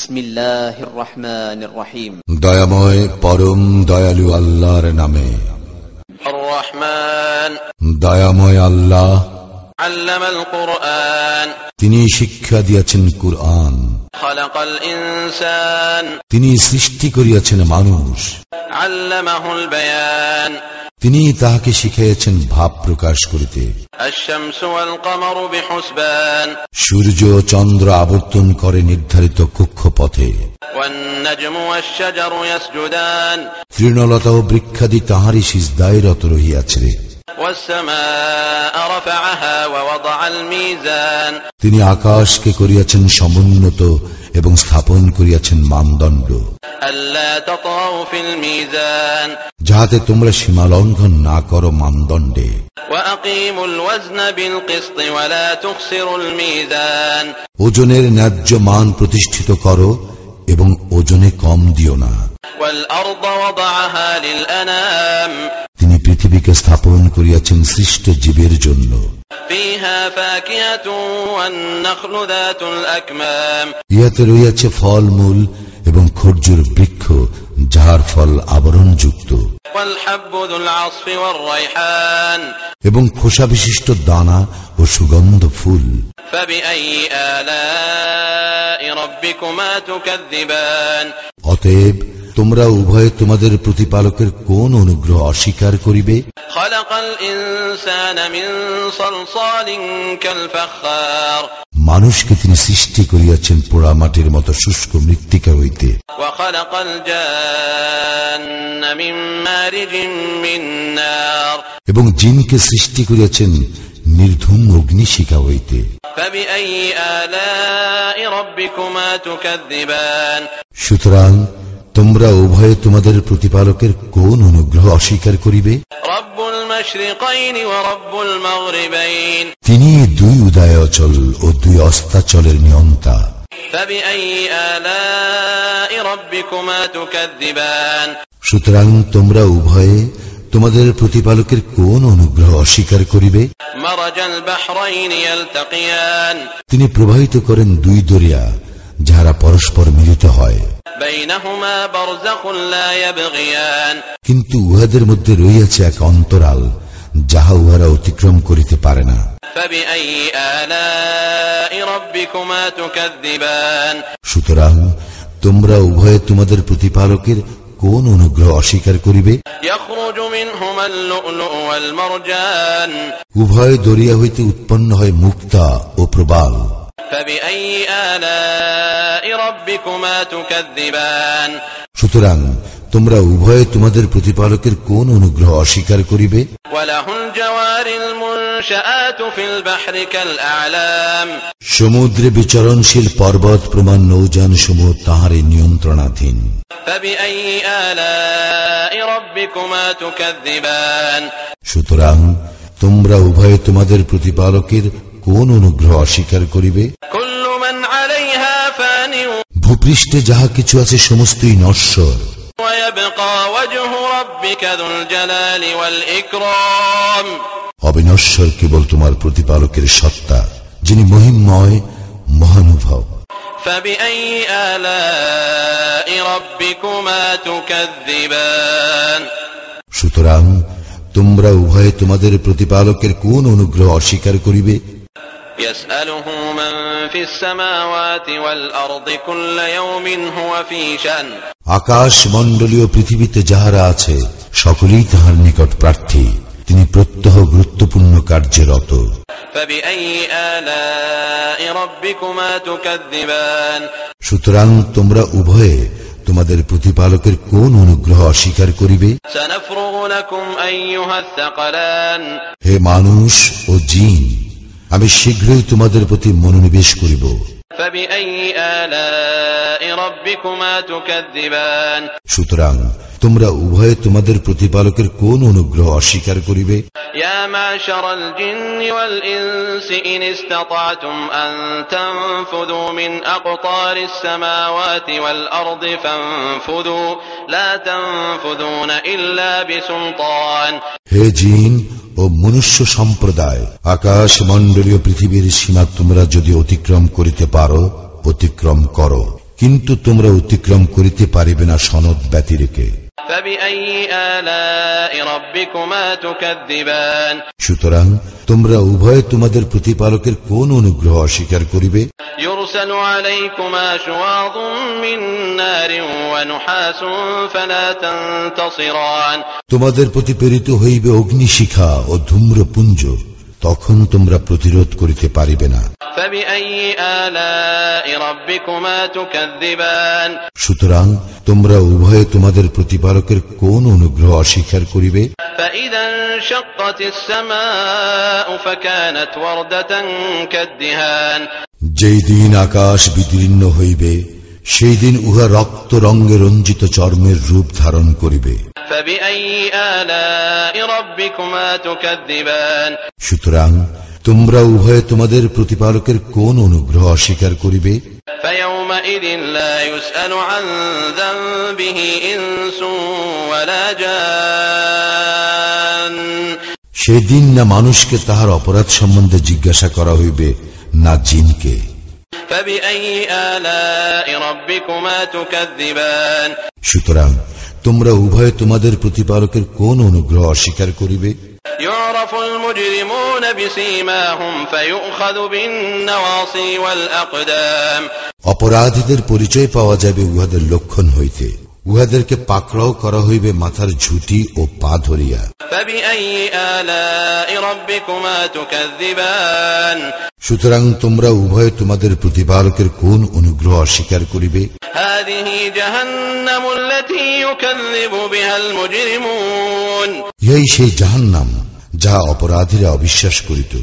বিসমিল্লাহির রহমানির রহিম। দয়াময় পরম দয়ালু আল্লাহর নামে। আর রহমান, দয়াময় আল্লাহ। আল্লামাল কুরআন, তিনি শিক্ষা দিয়েছেন কুরআন। খালাকাল ইনসান, তিনি সৃষ্টি করিয়াছেন মানুষ। আল্লামাহুল বায়ান, তিনি তাহাকে শিখিয়েছেন ভাব প্রকাশ করিতে। আশ-শামসু ওয়াল কমারু বিহুসবান, সূর্য চন্দ্র আবর্তন করে নির্ধারিত কক্ষপথে। ওয়ান নাজমু ওয়াশ-শাজারু ইয়াসজুদান, তৃণলতা ও বৃক্ষাদি তাহারই সিজদায় রত রহিয়াছে। ওয়াস-সামাআ রাফা'আহা ওয়া ওয়াদা'আল মিজান, তিনি আকাশকে করিয়াছেন সমুন্নত এবং স্থাপন করিয়াছেন মানদণ্ড, আল্লা তাতাউ ফিল মিজান, যাহাতে তোমরা সীমা লঙ্ঘন না করো মানদণ্ডে। ওয়া আকিমুল ওয়াজনা বিল কিসত ওয়া লা তুখসিরুল মিজান, ওজনের ন্যায্য মান প্রতিষ্ঠিত করো এবং ওজনে কম দিও না। ওয়াল আরদা ওয়াদা'আহা লিল আনাম, তিনি পৃথিবীকে স্থাপন করিয়াছেন সৃষ্ট জীবের জন্য। ফিহা ফাকিহাতুন ওয়ান নাখলু যাতুল আকমাম, ইহাতে রহিয়াছে ফলমূল এবং খরজুর বৃক্ষ, যাহার ফল আবরণযুক্ত, ওয়াল হাব্বু যুল আসফি ওয়ার রায়হান, এবং খোসা বিশিষ্ট দানা ও সুগন্ধ ফুল। ফাবিআইয়ি আলাই রাব্বিকুমা তুকাযযিবান, অতএব তোমরা উভয়ে তোমাদের প্রতিপালকের কোন অনুগ্রহ অস্বীকার করিবে? খালাকাল ইনসানা মিন সালসালিন কাল ফাখার, মানুষকে তিনি সৃষ্টি করিয়াছেন পোড়া মাটির মতো শুষ্ক মৃত্তিকা হইতে। ওয়া খালাকাল জান্না মিন মারিজিন মিন নার, এবং জিনকে সৃষ্টি করিয়াছেন নির্ধূম অগ্নিশিখা হইতে। ফাবিআইয়ি আলাই রাব্বিকুমা তুকাযযিবান, সুতরাং তোমরা উভয়ে তোমাদের প্রতিপালকের কোন অনুগ্রহ অস্বীকার করিবে? রব্বুল মাশরিকাইনি ওয়া রব্বুল মাগরিবাইন, তিনি দুই উদয়াচল ও দুই অস্তাচলের নিয়ন্তা। ফাবিআইয়ি আলাই রাব্বিকুমা তুকাযযিবান, সুতরাং তোমরা উভয়ে তোমাদের প্রতিপালকের কোন অনুগ্রহ অস্বীকার করিবে? মারাজাল বাহরাইনি ইয়ালতাকিয়ান, তিনি প্রবাহিত করেন দুই দরিয়া, যাহারা পরস্পর মিলিত হয়। বাইনাহুমা বারযাখুন লা ইয়াবগিয়ান, কিন্তু উহাদের মধ্যে রহিয়াছে এক অন্তরাল, যাহা উহারা অতিক্রম করিতে পারে না। ফাবিআইয়ি আলাই রাব্বিকুমা তুকাযযিবান, সুতরাং তোমরা উভয়ে তোমাদের প্রতিপালকের কোন অনুগ্রহ অস্বীকার করিবে? ইয়াখরুজু মিনহুমাল লু'লু'উ ওয়াল মারজান, উভয় দরিয়া হইতে উৎপন্ন হয় মুক্তা ও প্রবাল। ফাবিআইয়ি আলাই রাব্বিকুমা তুকাযযিবান, সুতরাং তোমরা উভয়ে তোমাদের প্রতিপালকের কোন অনুগ্রহ অস্বীকার করিবে? ওয়ালাহুল জাওয়ারিল মুনশাআতু ফিল বাহরি কাল আ'লাম, সমুদ্রে বিচরণশীল পর্বত প্রমাণ নৌযান সমূহ তাহারই নিয়ন্ত্রণাধীন। ফাবিআইয়ি আলাই রাব্বিকুমা তুকাযযিবান, সুতরাং তোমরা উভয়ে তোমাদের প্রতিপালকের কোন অনুগ্রহ অস্বীকার করিবে? কুল্লু মান আলাইহা ফানিউ, ভূপৃষ্ঠে যাহা কিছু আছে সমস্তই নশ্বর। ওয়া ইয়াবকা ওয়াজহু রাব্বিকা যুল জালালি ওয়াল ইকরাম, অবিনশ্বর কেবল তোমার প্রতিপালকের সত্তা, যিনি মহিমময় মহানুভব। ফাবিআইয়ি আলাই রাব্বিকুমা তুকাযযিবান, সুতরাং তোমরা উভয়ে তোমাদের প্রতিপালকের কোন অনুগ্রহ অস্বীকার করিবে? ইয়াসআলুহু মান ফিস সামাওয়াতি ওয়াল আরদি কুল্লা ইয়াওমিন হুয়া ফি শান, আকাশ মণ্ডলীয় পৃথিবীতে যাহারা আছে সকলেই তাহার নিকট প্রার্থী, তিনি প্রত্যহ গুরুত্বপূর্ণ কার্যে রত। ফাবিআইয়ি আলাই রাব্বিকুমা তুকাযযিবান, সুতরাং তোমরা উভয়ে তোমাদের প্রতিপালকের কোন অনুগ্রহ অস্বীকার করিবে? সানাফরুগু লাকুম আইয়ুহাস সাকালান, হে মানুষ ও জিন, আমি শীঘ্রই তোমাদের প্রতি মনোনিবেশ করিব। ফাবিআইয়ি আলাই রাব্বিকুমা তুকাযযিবান, সুতরাং তোমরা উভয়ে তোমাদের প্রতিপালকের কোন অনুগ্রহ অস্বীকার করিবে? ইয়া মাশারাল জিন্নি ওয়াল ইনসি ইন ইসতাতা'তুম আন তানফুযু মিন আকতারিস সামাওয়াতি ওয়াল আরদি ফানফুযু লা তানফুযুনা ইল্লা বিসুলতান, হে জিন ও মনুষ্য সম্প্রদায়, আকাশ মণ্ডলীয় পৃথিবীর সীমা তোমরা যদি অতিক্রম করিতে পারো, অতিক্রম করো, কিন্তু তোমরা অতিক্রম করিতে পারিবে না সনদ ব্যতিরেকে। সুতরাং তোমরা উভয়ে তোমাদের প্রতিপালকের কোন অনুগ্রহ অস্বীকার করিবে? তোমাদের প্রতি প্রেরিত হইবে অগ্নিশিখা ও ধূম্রপুঞ্জ, তখন তোমরা প্রতিরোধ করিতে পারিবে না। সুতরাং তোমরা উভয়ে তোমাদের প্রতিপালকের কোন অনুগ্রহ অস্বীকার করিবে? যেই দিন আকাশ বিদীর্ণ হইবে, সেই দিন উহা রক্ত রঙে রঞ্জিত চর্মের রূপ ধারণ করিবে। সুতরাং তোমরা উভয়ে তোমাদের প্রতিপালকের কোন অনুগ্রহ অস্বীকার করিবে? সেদিন না মানুষকে তাহার অপরাধ সম্বন্ধে জিজ্ঞাসা করা হইবে, না জিনকে। সুতরাং তোমরা উভয়ে তোমাদের প্রতিপালকের কোন অনুগ্রহ অস্বীকার করিবে? অপরাধীদের পরিচয় পাওয়া যাবে উহাদের লক্ষণ হইতে, উহাদেরকে পাকড়াও করা হইবে মাথার ঝুঁটি ও পা ধরিয়া। সুতরাং তোমরা উভয়ে তোমাদের প্রতিপালকের কোন অনুগ্রহ অস্বীকার করিবে? ইহাই সেই জাহান্নাম যাহা অপরাধীরা অবিশ্বাস করিত।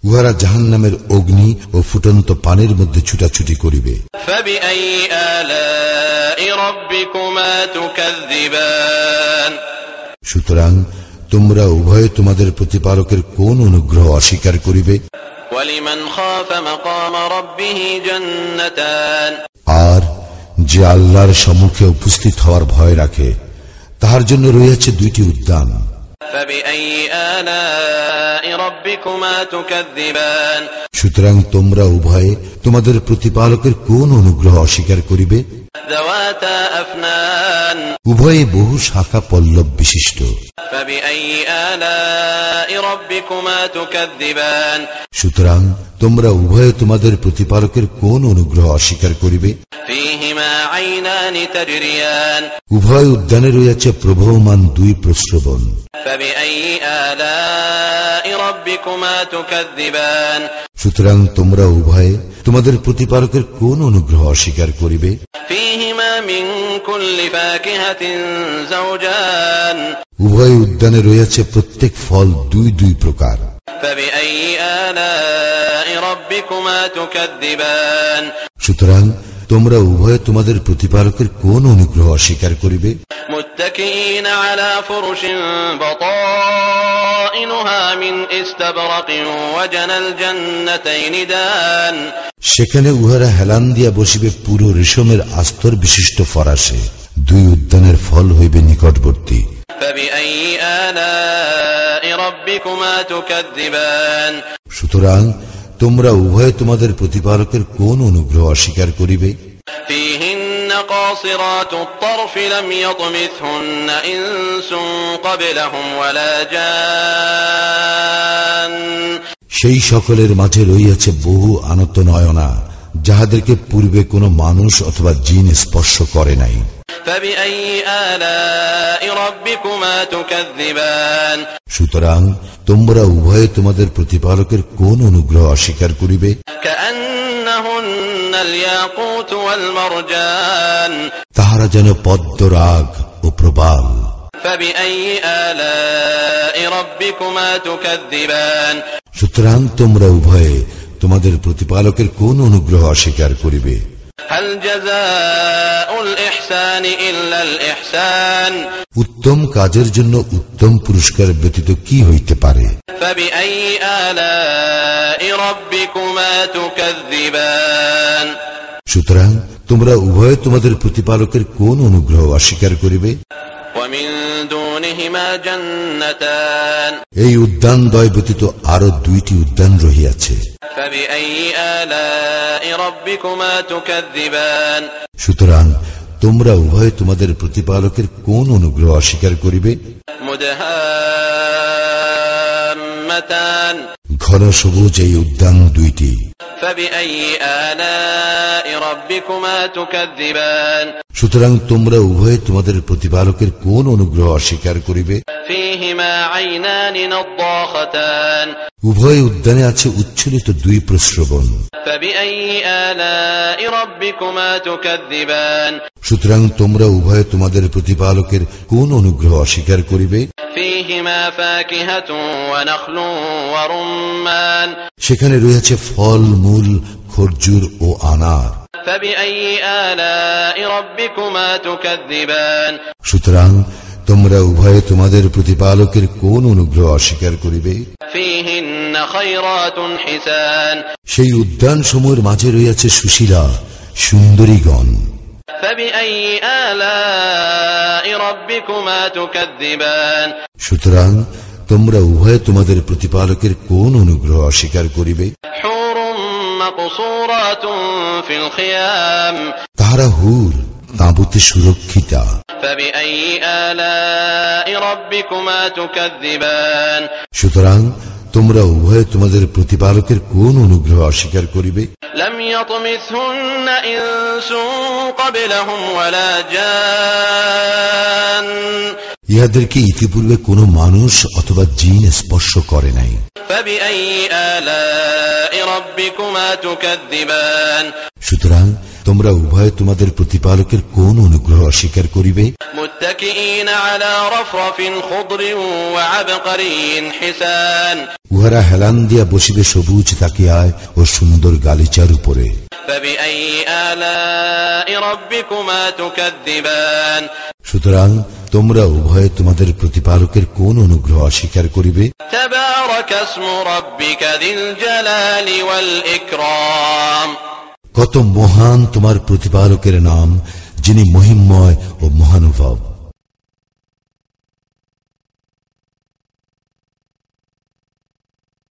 উহারা জাহান্নামের অগ্নি ও ফুটন্ত পানির মধ্যে ছুটাছুটি করিবে। সুতরাং তোমরা উভয়ে তোমাদের প্রতিপালকের কোন অনুগ্রহ অস্বীকার করিবে? আর যে আল্লাহর সম্মুখে উপস্থিত হওয়ার ভয় রাখে, তাহার জন্য রয়েছে দুইটি উদ্যান। সুতরাং তোমরা উভয়ে তোমাদের প্রতিপালকের কোন অনুগ্রহ অস্বীকার করিবে? উভয়ে বহু শাখা পল্লব বিশিষ্ট। সুতরাং তোমরা উভয়ে তোমাদের প্রতিপালকের কোন অনুগ্রহ অস্বীকার করিবে? উভয় উদ্যানে রয়েছে প্রবহমান দুই প্রস্রবণ। সুতরাং তোমরা উভয়ে তোমাদের প্রতিপালকের কোন অনুগ্রহ অস্বীকার করিবে? উভয় উদ্যানে রয়েছে প্রত্যেক ফল দুই দুই প্রকার। সুতরাং তোমরা উভয়ে তোমাদের প্রতিপালকের কোন অনুগ্রহ অস্বীকার করিবে? সেখানে উহারা হেলান দিয়া বসিবে পুরো রেশমের আস্তর বিশিষ্ট ফরাসে, দুই উদ্যানের ফল হইবে নিকটবর্তী। সুতরাং তোমরা উভয়ে তোমাদের প্রতিপালকের কোন অনুগ্রহ অস্বীকার করিবে? সেই সকলের মাঝে রইয়াছে বহু আনত নয়না, যাহাদেরকে পূর্বে কোনো মানুষ অথবা জিন স্পর্শ করে নাই। সুতরাং তোমরা উভয়ে তোমাদের প্রতিপালকের কোন অনুগ্রহ অস্বীকার করিবে? তাহারা যেন পদ্মরাগ ও প্রবাল। সুতরাং তোমরা উভয়ে তোমাদের প্রতিপালকের কোন অনুগ্রহ অস্বীকার করিবে? উত্তম কাজের জন্য উত্তম পুরস্কার ব্যতীত কি হইতে পারে? সুতরাং তোমরা উভয়ে তোমাদের প্রতিপালকের কোন অনুগ্রহ অস্বীকার করিবে? دونهما جنتان এই উদ্যান দ্বয় ব্যতীত আরো দুইটি উদ্যান রহিয়াছে। فبأي آلاء ربكما تكذبان সুতরাং তোমরা উভয় তোমাদের প্রতিপালকের কোন অনুগ্রহ অস্বীকার করিবে? مدهامتان ঘন সবুজ এই উদ্যান দুইটি। فبأي آلاء ربكما تكذبان সুতরাং তোমরা উভয় তোমাদের প্রতিপালকের কোন অনুগ্রহ অস্বীকার করিবে? فيهما عينان نضاختان উভয় উদ্যানে আছে উচ্ছ্বলিত দুই প্রস্রবণ। فبأي آلاء ربكما تكذبان সুতরাং তোমরা উভয় তোমাদের প্রতিপালকের কোন অনুগ্রহ অস্বীকার করিবে? فيهما فاكهة ونخل ورمان সেখানে রয়েছে ফল মূল, খরজুর ও আনার। فبأي آلاء ربكما تكذبان সুতরাং তোমরা উভয় তোমাদের প্রতিপালকের কোন অনুগ্রহ অস্বীকার করিবে? فيهن خيرات حسان সেই উদ্যান সমূহের মাঝে রয়েছে সুশীলা সুন্দরীগণ। فبأي آلاء ربكما تكذبان সুতরাং তোমরা উভয় তোমাদের প্রতিপালকের কোন অনুগ্রহ অস্বীকার করিবে? حور مقصورات في الخيام তাহারা হুর, তাঁবুতে সুরক্ষিতা। فبأي آلاء ربكما تكذبان সুতরাং তোমরা উভয় তোমাদের প্রতিপালকের কোন অনুগ্রহ অস্বীকার করিবে? لم يطمثهن إنس قبلهم ولا جان ইহাদেরকে ইতিপূর্বে কোনো মানুষ অথবা জিন স্পর্শ করে নাই। فبأي آلاء ربكما تكذبان সুতরাং তোমরা উভয় তোমাদের প্রতিপালকের কোন অনুগ্রহ অস্বীকার করিবে? متكئين على رفرف خضر وعبقري حسان উহারা হেলান দিয়া বসিবে সবুজ তাকিয়ায় ও সুন্দর গালিচার উপরে। فبأي آلاء ربكما تكذبان সুতরাং তোমরা উভয় তোমাদের প্রতিপালকের কোন অনুগ্রহ অস্বীকার করিবে? تبارك اسم ربك ذي الجلال والإكرام কত মহান তোমার প্রতিপালকের নাম, যিনি মহিমময় ও মহানুভব।